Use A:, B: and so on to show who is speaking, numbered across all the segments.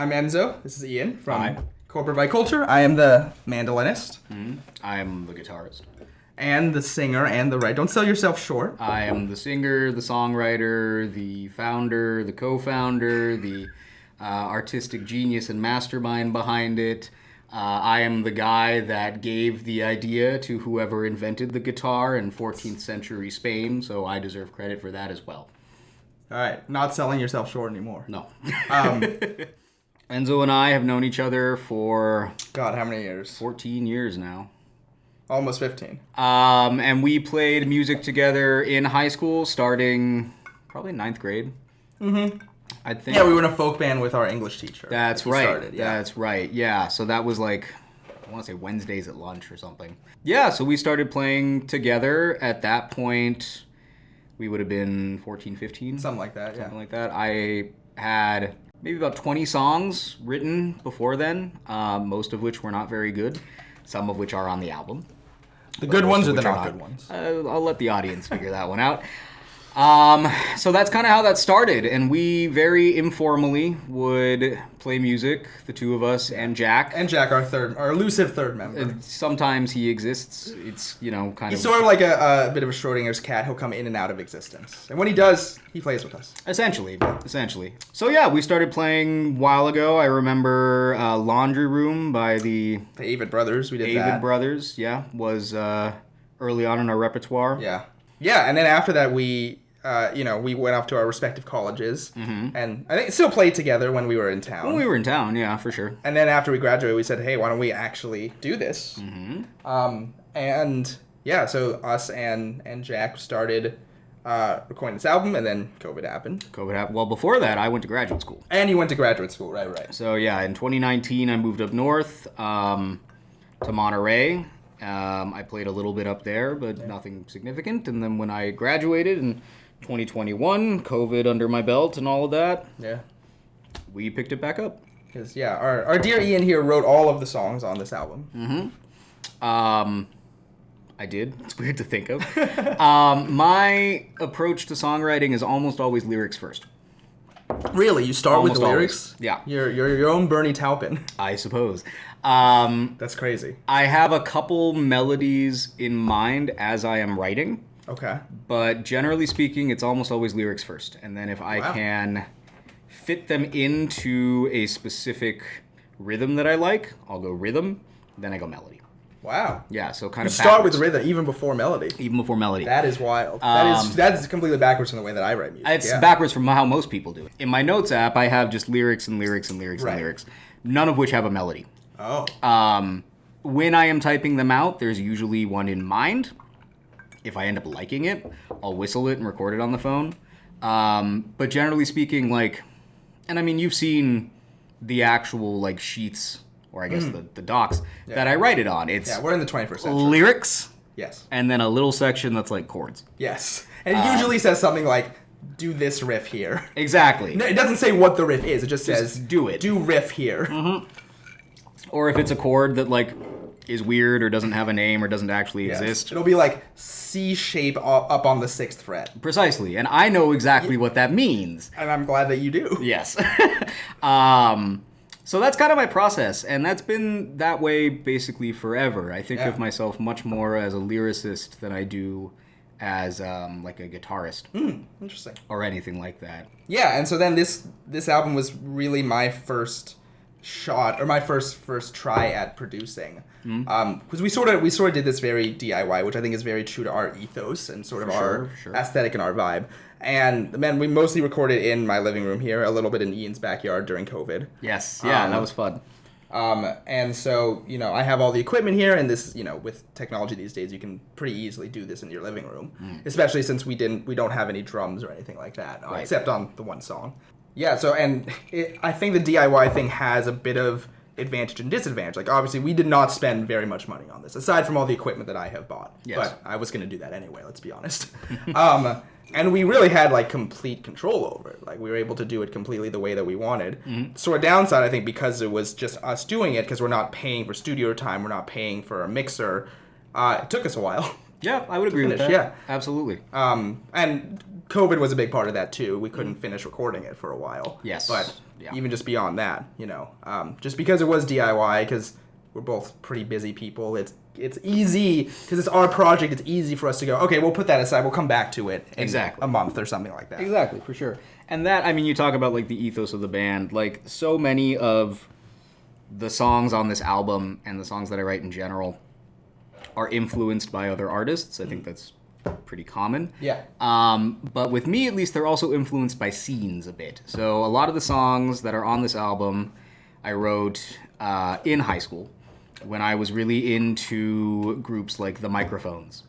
A: I'm Enzo. This is Ian from
B: Hi.
A: Corporate Bikeculture. I am the mandolinist.
B: I am the guitarist.
A: And the singer and the writer. Don't sell yourself short.
B: I am the singer, the songwriter, the founder, the co-founder, the artistic genius and mastermind behind it. I am the guy that gave the idea to whoever invented the guitar in 14th century Spain, so I deserve credit for that as well.
A: All right. Not selling yourself short anymore.
B: No. Enzo and I have known each other for
A: God, how many years?
B: 14 years now.
A: Almost 15.
B: And we played music together in high school, starting probably 9th grade. Mm-hmm. I think.
A: Yeah, we were in a folk band with our English teacher.
B: That's right.
A: Started, yeah.
B: That's right. Yeah. So that was like, I want to say Wednesdays at lunch or something. Yeah. So we started playing together. At that point, we would have been 14, 15.
A: Something like that, yeah.
B: Something like that. I had maybe about 20 songs written before then, most of which were not very good, some of which are on the album.
A: The good ones or the not good ones?
B: I'll let the audience figure that one out. So that's kind of how that started, and we very informally would play music, the two of us and Jack.
A: And Jack, our elusive third member.
B: Sometimes he exists. It's, kind of...
A: He's sort of like a bit of a Schrodinger's cat. He'll come in and out of existence. And when he does, he plays with us.
B: Essentially. So yeah, we started playing a while ago. I remember Laundry Room by the
A: Avid Brothers, we did that.
B: Avid Brothers, yeah, was early on in our repertoire.
A: Yeah. Yeah, and then after that we went off to our respective colleges, and I think still played together when we were in town.
B: When we were in town, yeah, for sure.
A: And then after we graduated, we said, hey, why don't we actually do this? And yeah, so us and Jack started recording this album, and then COVID happened.
B: Well, before that, I went to graduate school.
A: And you went to graduate school, right.
B: So yeah, in 2019, I moved up north to Monterey. I played a little bit up there, but nothing significant. And then when I graduated in 2021, COVID under my belt and all of that, we picked it back up.
A: Because, yeah, our dear Ian here wrote all of the songs on this album.
B: I did. It's weird to think of. My approach to songwriting is almost always lyrics first.
A: Really? You start with the lyrics?
B: Always. Yeah.
A: You're your own Bernie Taupin.
B: I suppose.
A: That's crazy.
B: I have a couple melodies in mind as I am writing.
A: Okay.
B: But generally speaking, it's almost always lyrics first. And then if I can fit them into a specific rhythm that I like, I'll go rhythm, then I go melody.
A: Wow.
B: Yeah, so kind of
A: start with rhythm even before melody.
B: Even before melody.
A: That is wild. That's completely backwards from the way that I write music.
B: It's backwards from how most people do it. In my notes app, I have just lyrics and lyrics and lyrics and lyrics, none of which have a melody.
A: Oh.
B: When I am typing them out, there's usually one in mind. If I end up liking it, I'll whistle it and record it on the phone. But generally speaking, and I mean, you've seen the actual, sheets, or I guess the docs, that I write it on. It's
A: we're in the 21st century.
B: Lyrics.
A: Yes.
B: And then a little section that's like chords.
A: Yes. And it usually says something like, do this riff here.
B: Exactly.
A: No, it doesn't say what the riff is. It just says,
B: do it.
A: Do riff here.
B: Mm-hmm. Or if it's a chord that, is weird or doesn't have a name or doesn't actually exist.
A: It'll be like C shape up on the 6th fret.
B: Precisely. And I know exactly what that means.
A: And I'm glad that you do.
B: Yes. So that's kind of my process. And that's been that way basically forever. I think of myself much more as a lyricist than I do as a guitarist.
A: Interesting.
B: Or anything like that.
A: Yeah, and so then this album was really my first shot, or my first try at producing, because we sort of did this very DIY, which I think is very true to our ethos and sort of our aesthetic and our vibe. And man, we mostly recorded in my living room here, a little bit in Ian's backyard during COVID.
B: Yes, that was fun.
A: And so, I have all the equipment here, and this, with technology these days, you can pretty easily do this in your living room, especially since we don't have any drums or anything like that, except on the one song. Yeah, so, and I think the DIY thing has a bit of advantage and disadvantage. Obviously, we did not spend very much money on this, aside from all the equipment that I have bought.
B: Yes.
A: But I was going to do that anyway, let's be honest. And we really had, complete control over it. We were able to do it completely the way that we wanted. So a downside, I think, because it was just us doing it, because we're not paying for studio time, we're not paying for a mixer, it took us a while.
B: Yeah, I would agree with that.
A: Yeah.
B: Absolutely.
A: And COVID was a big part of that too. We couldn't finish recording it for a while.
B: Yes.
A: But
B: Yeah.
A: even just beyond that, just because it was DIY, because we're both pretty busy people, it's easy, because it's our project, it's easy for us to go, okay, we'll put that aside, we'll come back to it in a month or something like that.
B: Exactly, for sure. And that, I mean, you talk about, like, the ethos of the band. Like, so many of the songs on this album and the songs that I write in general are influenced by other artists. I think that's pretty common.
A: Yeah.
B: But with me, at least, they're also influenced by scenes a bit. So a lot of the songs that are on this album I wrote in high school, when I was really into groups like The Microphones,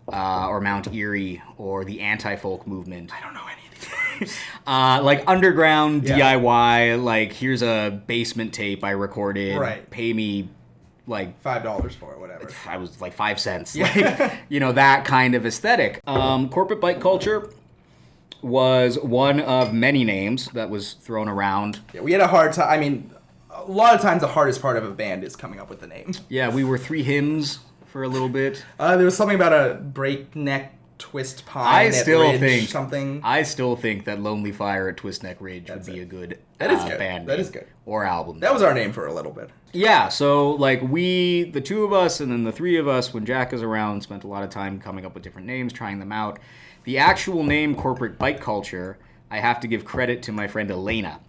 B: or Mount Erie, or the anti-folk movement.
A: I don't know any of these groups.
B: Like underground DIY, like here's a basement tape I recorded,
A: Right.
B: Pay me like
A: $5 for it, whatever.
B: I was like 5 cents, like, that kind of aesthetic. Corporate bike culture was one of many names that was thrown around.
A: Yeah, we had a hard time. I mean, a lot of times the hardest part of a band is coming up with the name.
B: Yeah, we were 3 hymns for a little bit.
A: There was something about a breakneck twist pine something.
B: I still think that Lonely Fire at Twist Neck Ridge would be a good
A: that is good.
B: band
A: That
B: name
A: is good.
B: or album.
A: That was our name for a little bit.
B: Yeah, so like the 2 of us and then the 3 of us, when Jack is around, spent a lot of time coming up with different names, trying them out. The actual name Corporate Bike Culture, I have to give credit to my friend Elena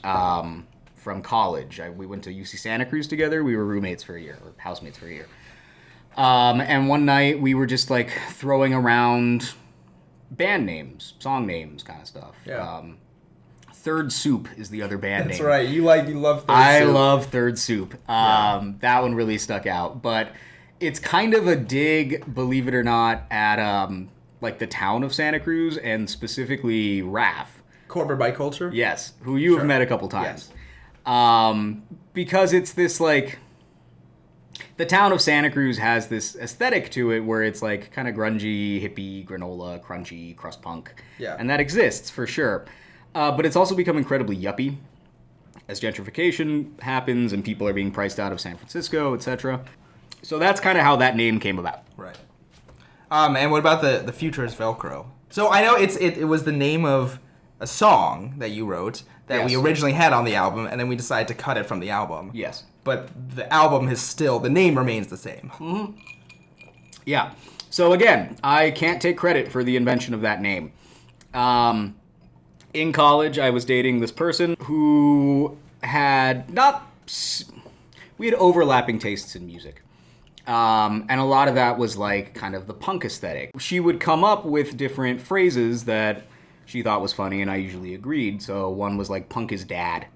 B: from college. We went to UC Santa Cruz together. We were roommates for a year, or housemates for a year. And one night we were just like throwing around band names, song names, kind of stuff.
A: Yeah.
B: Third Soup is the other band name.
A: That's right. You love Third Soup.
B: I love Third Soup. That one really stuck out. But it's kind of a dig, believe it or not, at like the town of Santa Cruz and specifically Raph.
A: Corporate Bike Culture?
B: Yes, who you have met a couple times. Yes. Because it's this like... The town of Santa Cruz has this aesthetic to it where it's like kind of grungy, hippie, granola, crunchy, crust punk.
A: Yeah.
B: And that exists for sure. But it's also become incredibly yuppie as gentrification happens and people are being priced out of San Francisco, etc. So that's kind of how that name came about.
A: Right. And what about the future is velcro? So I know it was the name of a song that you wrote that we originally had on the album, and then we decided to cut it from the album.
B: Yes.
A: But the album is still, the name remains the same.
B: Mm-hmm. Yeah. So again, I can't take credit for the invention of that name. In college, I was dating this person who had we had overlapping tastes in music. And a lot of that was like kind of the punk aesthetic. She would come up with different phrases that she thought was funny, and I usually agreed. So one was like, punk is dad.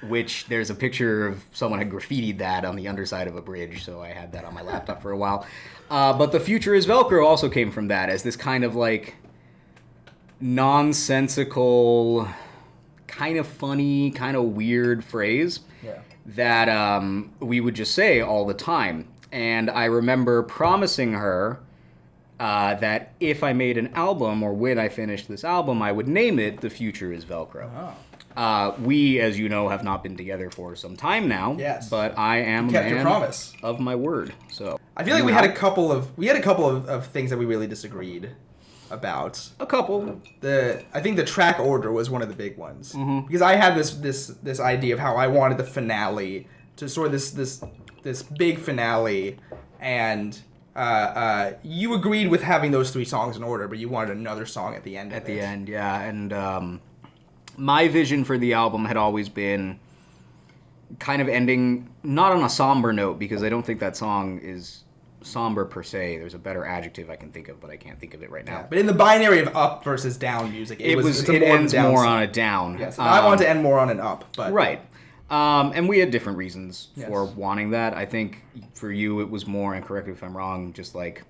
B: Which there's a picture of someone had graffitied that on the underside of a bridge, so I had that on my laptop for a while. But the future is Velcro also came from that as this kind of like nonsensical, kind of funny, kind of weird phrase that we would just say all the time. And I remember promising her that if I made an album, or when I finished this album, I would name it The Future is Velcro.
A: Oh.
B: We, as you know, have not been together for some time now.
A: Yes.
B: But I am a
A: kept your
B: man
A: promise.
B: Of my word. So
A: I feel like we had a couple of things that we really disagreed about.
B: A couple.
A: I think the track order was one of the big ones.
B: Mm-hmm.
A: Because I had this idea of how I wanted the finale to sort of this big finale, and you agreed with having those 3 songs in order, but you wanted another song at the end.
B: At the end, yeah. And my vision for the album had always been kind of ending not on a somber note, because I don't think that song is somber per se. There's a better adjective I can think of, but I can't think of it right now.
A: Yeah, but in the binary of up versus down music, it
B: ends more on a down.
A: Yes, I wanted to end more on an up, but
B: right. And we had different reasons for wanting that. I think for you it was more, and correct me if I'm wrong, just like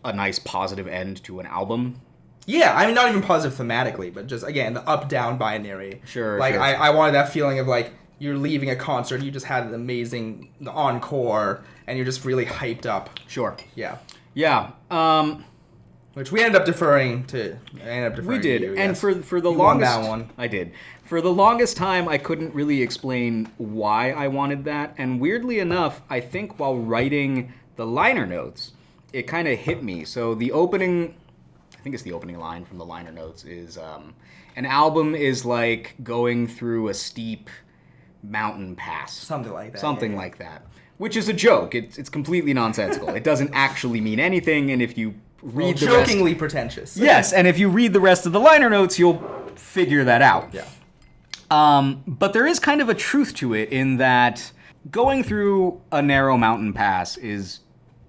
B: a nice positive end to an album.
A: Yeah, I mean, not even positive thematically, but just, again, the up-down binary.
B: Sure,
A: Like,
B: sure.
A: I wanted that feeling of, like, you're leaving a concert, you just had an amazing encore, and you're just really hyped up.
B: Sure.
A: Yeah.
B: Yeah.
A: Which we ended up deferring to.
B: We did,
A: to you,
B: and
A: yes.
B: for the
A: You
B: longest
A: won that one.
B: I did. For the longest time, I couldn't really explain why I wanted that, and weirdly enough, I think while writing the liner notes, it kind of hit me. So the opening, I think it's the opening line from the liner notes is, an album is like going through a steep mountain pass.
A: Something like that.
B: Something like that. Which is a joke. It's completely nonsensical. It doesn't actually mean anything, and if you read the rest...
A: Jokingly pretentious.
B: Yes, and if you read the rest of the liner notes, you'll figure that out.
A: Yeah.
B: But there is kind of a truth to it in that going through a narrow mountain pass is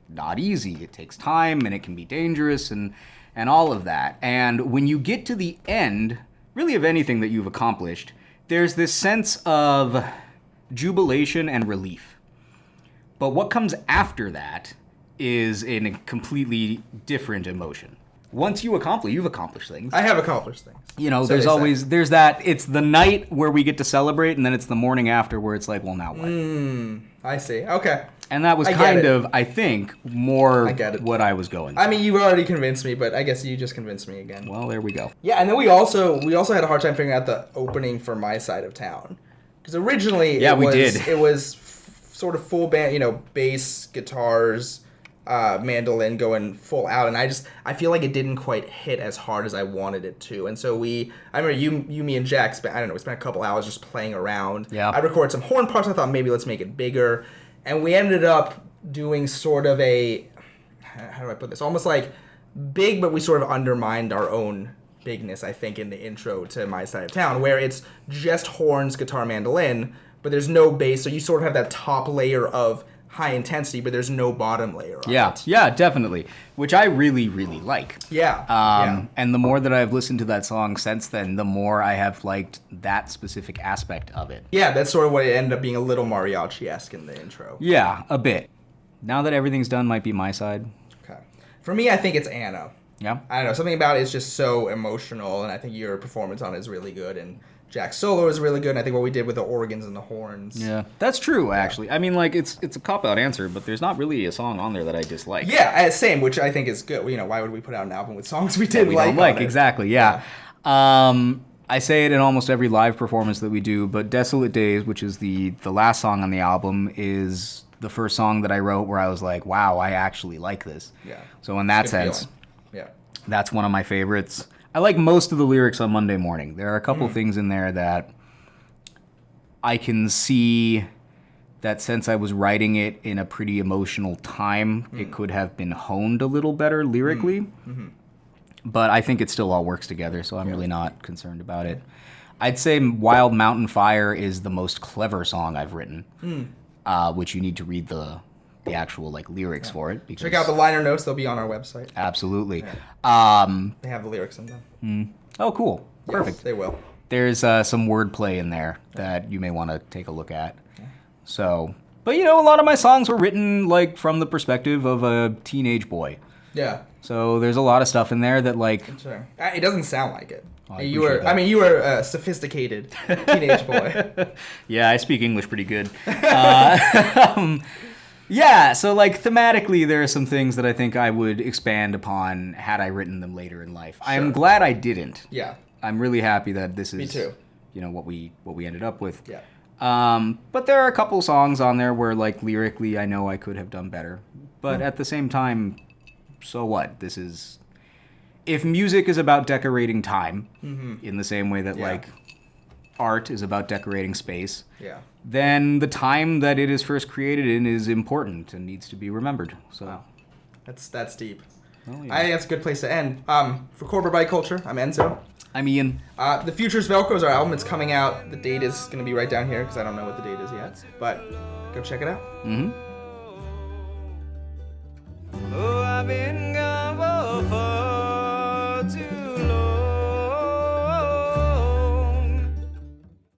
B: not easy. It takes time, and it can be dangerous, and all of that. And when you get to the end, really of anything that you've accomplished, there's this sense of jubilation and relief. But what comes after that is in a completely different emotion. Once you've accomplished things.
A: I have accomplished things.
B: You know,
A: So
B: there's that, it's the night where we get to celebrate, and then it's the morning after where it's like, well, now what?
A: I see. Okay.
B: And that was kind of, I think, more what I was going for.
A: I mean, you've already convinced me, but I guess you just convinced me again.
B: Well, there we go.
A: Yeah, and then we also had a hard time figuring out the opening for My Side of Town. Because originally it was sort of full band, you know, bass, guitars, mandolin going full out, and I feel like it didn't quite hit as hard as I wanted it to. And so I remember you, me, and Jack spent a couple hours just playing around.
B: Yeah.
A: I recorded some horn parts. I thought maybe let's make it bigger, and we ended up doing sort of a, how do I put this? Almost like big, but we sort of undermined our own bigness, I think, in the intro to My Side of Town, where it's just horns, guitar, mandolin, but there's no bass, so you sort of have that top layer of high intensity, but there's no bottom layer on it.
B: Yeah, definitely. Which I really, really like.
A: Yeah.
B: And the more that I've listened to that song since then, the more I have liked that specific aspect of it.
A: Yeah, that's sort of what it ended up being, a little mariachi-esque in the intro.
B: Yeah, a bit. Now that everything's done might be my side.
A: Okay. For me, I think it's Anna.
B: Yeah?
A: I don't know, something about it is just so emotional, and I think your performance on it is really good, and Jack's solo is really good, and I think what we did with the organs and the horns.
B: Yeah, that's true, actually. I mean, like, it's a cop-out answer, but there's not really a song on there that I dislike.
A: Yeah, same, which I think is good. You know, why would we put out an album with songs we didn't
B: don't like? Exactly, yeah.
A: Yeah.
B: I say it in almost every live performance that we do, but Desolate Days, which is the last song on the album, is the first song that I wrote where I was like, wow, I actually like this.
A: Yeah.
B: So in that
A: It's a good
B: sense,
A: feeling. Yeah.
B: that's one of my favorites. I like most of the lyrics on Monday Morning. There are a couple things in there that I can see that since I was writing it in a pretty emotional time, it could have been honed a little better lyrically. But I think it still all works together, so I'm really not concerned about it. I'd say Wild Mountain Fire is the most clever song I've written, which you need to read the actual lyrics for it. Because
A: Check out the liner notes; they'll be on our website.
B: Absolutely.
A: They have the lyrics in them.
B: Oh, cool. Perfect.
A: Yes, they will.
B: There's some wordplay in there that you may want to take a look at. So, but a lot of my songs were written from the perspective of a teenage boy.
A: Yeah.
B: So there's a lot of stuff in there that
A: Sure. It doesn't sound like it.
B: I
A: You were a sophisticated teenage boy.
B: Yeah, I speak English pretty good. Yeah, so thematically there are some things that I think I would expand upon had I written them later in life.
A: Sure.
B: I'm glad I didn't.
A: Yeah.
B: I'm really happy that this is
A: Me too.
B: What we ended up with.
A: Yeah.
B: But there are a couple songs on there where lyrically I know I could have done better. But at the same time, so what? This is, if music is about decorating time in the same way that art is about decorating space.
A: Yeah.
B: Then the time that it is first created in is important and needs to be remembered. So
A: Wow. That's deep.
B: Well, yeah.
A: I think that's a good place to end. For Corporate Bike Culture, I'm Enzo.
B: I'm Ian.
A: The Future's Velcro is our album. It's coming out. The date is going to be right down here because I don't know what the date is yet. But go check it out.
B: Mm-hmm.
C: Oh, I've been